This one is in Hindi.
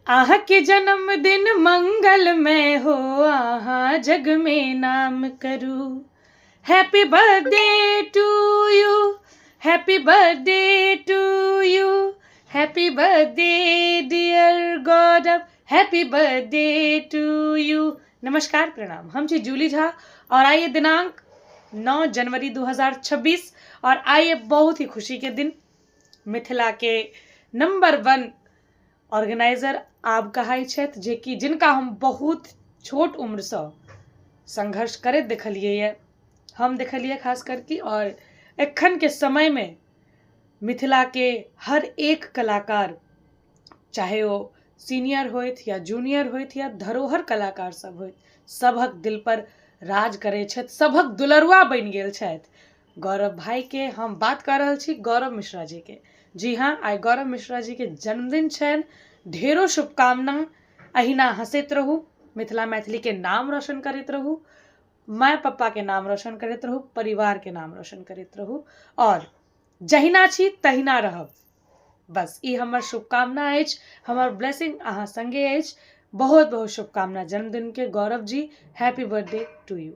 आहा के जन्मदिन मंगलमय हो, आहा जग में नाम करूं। Happy birthday to you, happy birthday to you, happy birthday dear Gaurav, happy birthday to you. नमस्कार, प्रणाम। हम छी जूली झा और आइए दिनांक 9 जनवरी 2026 और आइए बहुत ही खुशी के दिन मिथिला के नंबर 1 ऑर्गेनाइजर आब कहाई छथि, जे कि जिनका हम बहुत छोट उम्र से संघर्ष करैत देखलिए, हम देखलिए खास करके। और एखन के समय में मिथिला के हर एक कलाकार, चाहे वो सीनियर होइत या जूनियर होइत या धरोहर कलाकार सब होइत, सबक दिल पर राज करे छथि, सबक दुलरुआ बनि गेल छथि। गौरव भाई के हम बात कर रहल छी, गौरव मिश्रा जी के। जी हाँ, आइ गौरव मिश्रा जी के जन्मदिन छनि। ढेरों शुभकामना। अहिना हंसैत रहू, मिथिला मैथिली के नाम रोशन करैत रहू, माय पप्पा के नाम रोशन करैत रहू, परिवार के नाम रोशन करैत रहू और जहिना छी तहिना रहब। बस ई हमर शुभकामना अछि, हमर ब्लेसिंग अहाँ संगे अछि। बहुत बहुत शुभकामना जन्मदिन के Gaurav ji. Happy birthday to you.